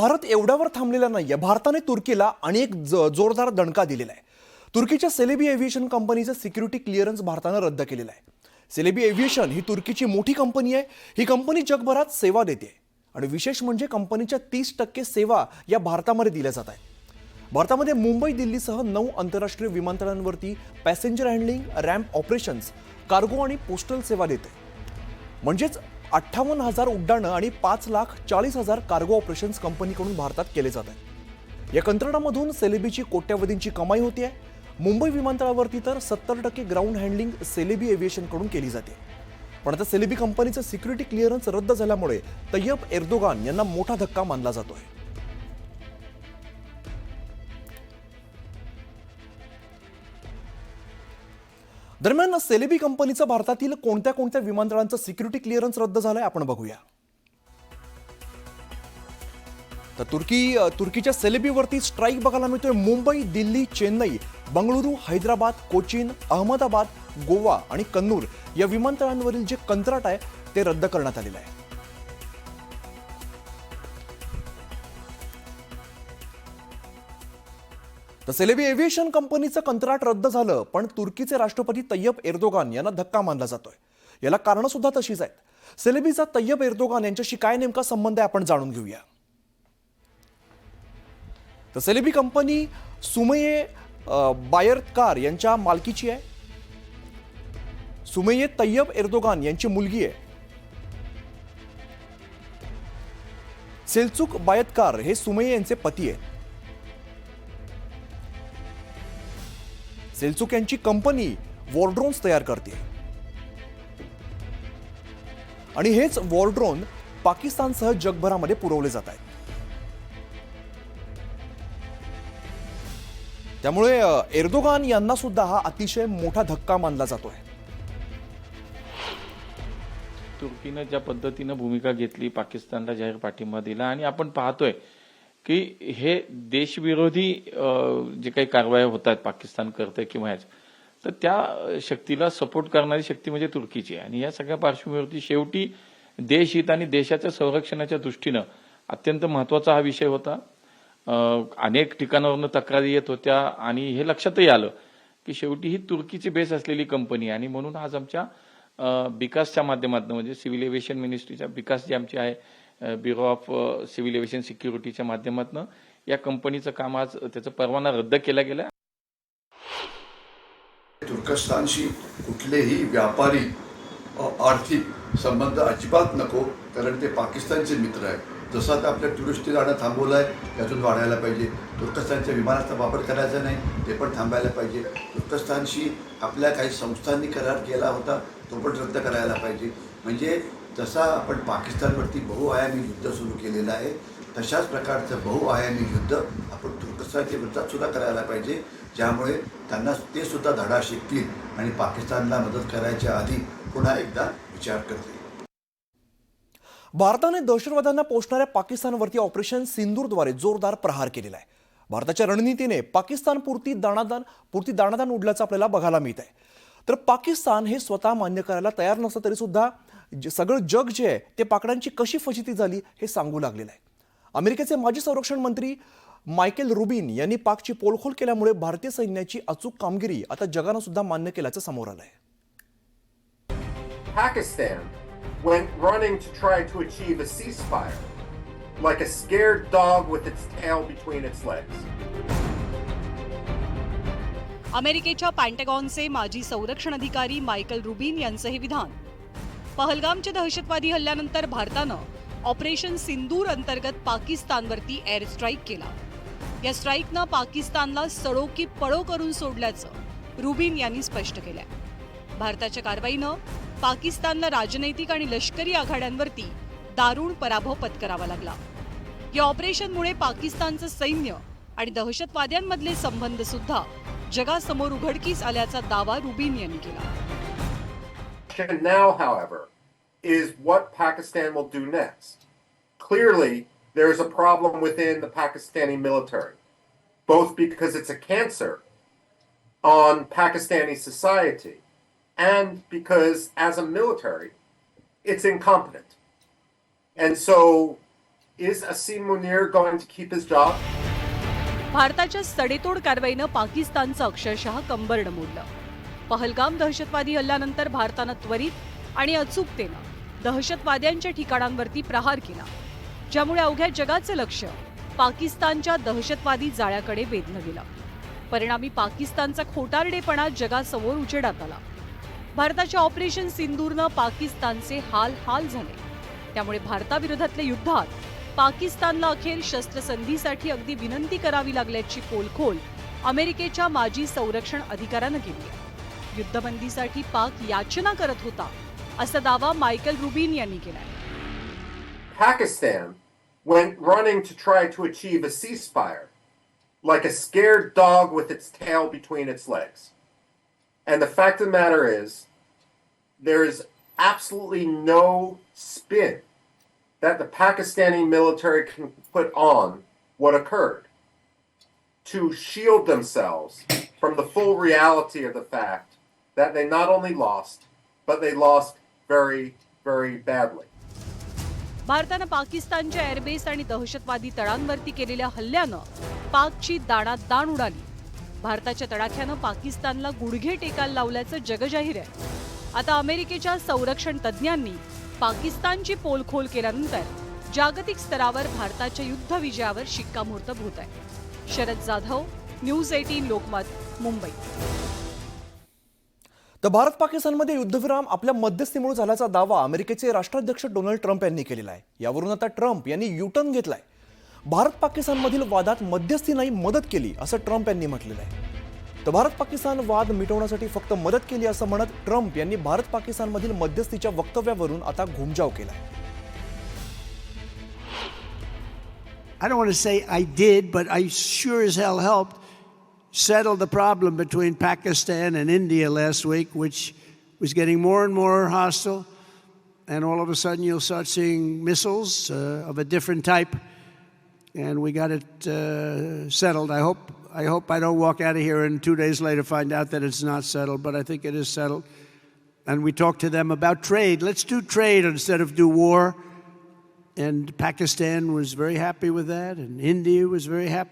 भारत एवढ्यावर थांबलेला नाहीये. भारताने तुर्कीला अनेक जोरदार दणका दिलेला आहे. तुर्कीच्या सेलेबी एव्हिएशन कंपनीचं सिक्युरिटी क्लिअरन्स भारतानं रद्द केलेलं आहे. सेलेबी एव्हिएशन ही तुर्कीची मोठी कंपनी आहे. ही कंपनी जगभरात सेवा देते आणि विशेष म्हणजे कंपनीच्या 30% सेवा या भारतामध्ये दिल्या जात आहेत. भारतामध्ये मुंबई दिल्लीसह 9 आंतरराष्ट्रीय विमानतळांवरती passenger handling, ramp operations, cargo आणि पोस्टल सेवा देते. म्हणजेच 58,000 उड्डाणं आणि 5,40,000 कार्गो ऑपरेशन्स कंपनीकडून भारतात केले जात आहेत. या कंत्राटामधून सेलेबीची कोट्यवधींची कमाई होते आहे. मुंबई विमानतळावरती तर 70% ग्राउंड हँडलिंग सेलेबी एव्हिएशनकडून केली जाते. पण आता सेलेबी कंपनीचं सिक्युरिटी क्लिअरन्स रद्द झाल्यामुळे तय्यप एर्दोगान यांना मोठा धक्का मानला जातोय. दरम्यान सेलेबी कंपनीचं भारतातील कोणत्या कोणत्या विमानतळांचं सिक्युरिटी क्लिअरन्स रद्द झालंय आपण बघूया. तर तुर्कीच्या सेलेबीवरती स्ट्राईक बघायला मिळतोय. मुंबई, दिल्ली, चेन्नई, बंगळुरू, हैदराबाद, कोचीन, अहमदाबाद, गोवा आणि कन्नूर या विमानतळांवरील जे कंत्राट आहे ते रद्द करण्यात आलेलं आहे. तर सेलेबी एव्हिएशन कंपनीचं कंत्राट रद्द झालं, पण तुर्कीचे राष्ट्रपती तय्यप एर्दोगान यांना धक्का मानला जातोय. याला कारणं सुद्धा तशीच आहेत. सेलेबीचा तय्यप एर्दोगान यांच्याशी काय नेमका संबंध आहे आपण जाणून घेऊया. तर सेलेबी कंपनी सुमेये बायर्तकार यांच्या मालकीची आहे. सुमेये तय्यप एर्दोगान यांची मुलगी आहे. सेल्चुक बायतकार हे सुमेये यांचे पती आहेत. सेल्चुक यांची कंपनी वॉरड्रोन्स तयार करते आणि हेच वॉरड्रोन पाकिस्तानसह जगभरामध्ये पुरवले जात आहेत. त्यामुळे एर्दोगान यांना सुद्धा हा अतिशय मोठा धक्का मानला जातोय. तुर्कीनं ज्या पद्धतीनं भूमिका घेतली, पाकिस्तानला जाहीर पाठिंबा दिला आणि आपण पाहतोय की हे देशविरोधी जे काही कारवाया होतात पाकिस्तान करते किंवा ह्याच, तर त्या शक्तीला सपोर्ट करणारी शक्ती म्हणजे तुर्कीची आहे. आणि या सगळ्या पार्श्वभूमीवरती शेवटी देशहित आणि देशाच्या संरक्षणाच्या दृष्टीनं अत्यंत महत्त्वाचा हा विषय होता. अनेक ठिकाणावरून तक्रारी येत होत्या आणि हे लक्षातही आलं की शेवटी ही तुर्कीची बेस असलेली कंपनी आहे. आणि म्हणून आज आमच्या बिकासच्या माध्यमातून, म्हणजे सिव्हिल एव्हिएशन मिनिस्ट्रीच्या बिकास जी आमची आहे, ब्युरो ऑफ सिव्हिल एव्हिएशन सिक्युरिटीच्या माध्यमातून या कंपनीचं काम आज त्याचा परवाना रद्द केला गेला. तुर्कस्तानशी कुठलेही व्यापारी आर्थिक संबंध अजिबात नको, कारण ते पाकिस्तानचे मित्र आहेत. जसं आता आपल्या टुरिस्टची जाणं थांबवलं आहे, त्यातून वाढायला पाहिजे. तुर्कस्तानच्या विमानाचा वापर करायचा नाही, ते पण थांबायला पाहिजे. तुर्कस्तानशी आपल्या काही संस्थांनी करार केला होता, तो पण रद्द करायला पाहिजे. म्हणजे जसा आपण पाकिस्तानवरती बहुआयामी युद्ध सुरू केलेलं आहे, तशाच प्रकारचं बहुआयामी युद्ध आपण तुर्कस्तानच्या विरोधात सुद्धा करायला पाहिजे, ज्यामुळे त्यांना ते सुद्धा धडा शिकतील आणि पाकिस्तानला मदत करायच्या आधी पुन्हा एकदा विचार करतील. भारताने दहशतवाद्यांना पोषणाऱ्या पाकिस्तानवरती ऑपरेशन सिंदूरद्वारे जोरदार प्रहार केलेला आहे. भारताच्या रणनीतीने पाकिस्तानपुरती दाणादाण उडल्याचं आपल्याला बघायला मिळत आहे. तर पाकिस्तान हे स्वतः मान्य करायला तयार नसलं तरी सुद्धा सगळं जग जे आहे ते पाकड्यांची कशी फजिती झाली हे सांगू लागलेलं आहे. अमेरिकेचे माजी संरक्षण मंत्री मायकेल रुबिन यांनी पाकची पोलखोल केल्यामुळे भारतीय सैन्याची अचूक कामगिरी आता जगानं सुद्धा मान्य केल्याचं समोर आलंय. Pakistan went running to try to achieve a ceasefire, like a scared dog with its tail between its legs. अमेरिकेच्या पेंटागॉनचे माजी संरक्षण अधिकारी मायकेल रुबिन यांचं हे विधान. पहलगामच्या दहशतवादी हल्ल्यानंतर भारतानं ऑपरेशन सिंदूर अंतर्गत पाकिस्तानवरती एअर स्ट्राईक केला. या स्ट्राईकनं पाकिस्तानला सडो की पळो करून सोडल्याचं रुबिन यांनी स्पष्ट केलंय. भारताच्या कारवाईनं पाकिस्तानला राजनैतिक आणि लष्करी आघाड्यांवरती दारुण पराभव पत्करावा लागला. या ऑपरेशनमुळे पाकिस्तानचं सैन्य आणि दहशतवाद्यांमधले संबंध सुद्धा जगासमोर उघडकीस आल्याचा दावा रुबिन यांनी केला. Now, however, is what Pakistan will do next. Clearly, there is a problem within the Pakistani military, both because it's a cancer on Pakistani society and because as a military, it's incompetent. And so is Asim Munir going to keep his job? भारताच्या सडेतोड कारवाईनं पाकिस्तानचं अक्षरशः कंबरड मोडलं. पहलगाम दहशतवादी हल्ल्यानंतर भारतानं त्वरित आणि अचूकतेनं दहशतवाद्यांच्या ठिकाणांवरती प्रहार केला, ज्यामुळे अवघ्या जगाचं लक्ष पाकिस्तानच्या दहशतवादी जाळ्याकडे वेधलं गेलं. परिणामी पाकिस्तानचा खोटारडेपणा जगासमोर उजेडात आला. भारताच्या ऑपरेशन सिंदूरनं पाकिस्तानचे हाल झाले. त्यामुळे भारताविरोधातल्या युद्धात पाकिस्तानला अखेर शस्त्रसंधीसाठी अगदी विनंती करावी लागल्याची पोलखोल अमेरिकेच्या माजी संरक्षण अधिकाऱ्यानं केली आहे. युद्धबंदीसाठी पाक याचना करत होता असा दावा मायकल रुबिन यांनी केलाय. Pakistan went running to try to achieve a ceasefire, like a scared dog with its tail between its legs. And the fact of the matter is, there is absolutely no spin that the Pakistani military can put on what occurred to shield themselves from the full reality of the fact that they not only lost, but they lost very, very badly. भारतानं पाकिस्तानच्या airbase आणि दहशतवादी तळांवरती केलेल्या हल्ल्यानं पाकची दाणात दाण उडाली. भारताच्या तडाख्यानं पाकिस्तानला गुडघे टेकायला लावल्याचं जगजाहीर आहे. आता अमेरिकेच्या संरक्षण तज्ज्ञांनी पाकिस्तानची पोलखोल केल्यानंतर जागतिक स्तरावर भारताच्या युद्ध विजयावर शिक्कामोर्तब होत आहे. शरद जाधव, न्यूज 18 लोकमत, मुंबई. तर भारत पाकिस्तानमध्ये युद्धविराम आपल्या मध्यस्थीमुळे झाल्याचा दावा अमेरिकेचे राष्ट्राध्यक्ष डोनाल्ड ट्रम्प यांनी केलेला आहे. यावरून आता ट्रम्प यांनी युटर्न घेतलाय. भारत पाकिस्तानमधील वादात मध्यस्थींनी मदत केली असं ट्रम्प यांनी म्हटलेलं आहे. तर भारत पाकिस्तान वाद मिटवण्यासाठी फक्त मदत केली असं म्हणत ट्रम्प यांनी भारत पाकिस्तानमधील मध्यस्थीच्या वक्तव्यावरून आता घुमजाव केलाय. I don't want to say I did, but I sure as hell helped settle the problem between Pakistan and India last week, which was getting more and more hostile. And all of a sudden you'll start seeing missiles of a different type. And we got it settled. I hope I don't walk out of here and 2 days later find out that it's not settled, but I think it is settled. And we talked to them about trade. Let's do trade instead of do war. And Pakistan was very happy with that, and India was very happy.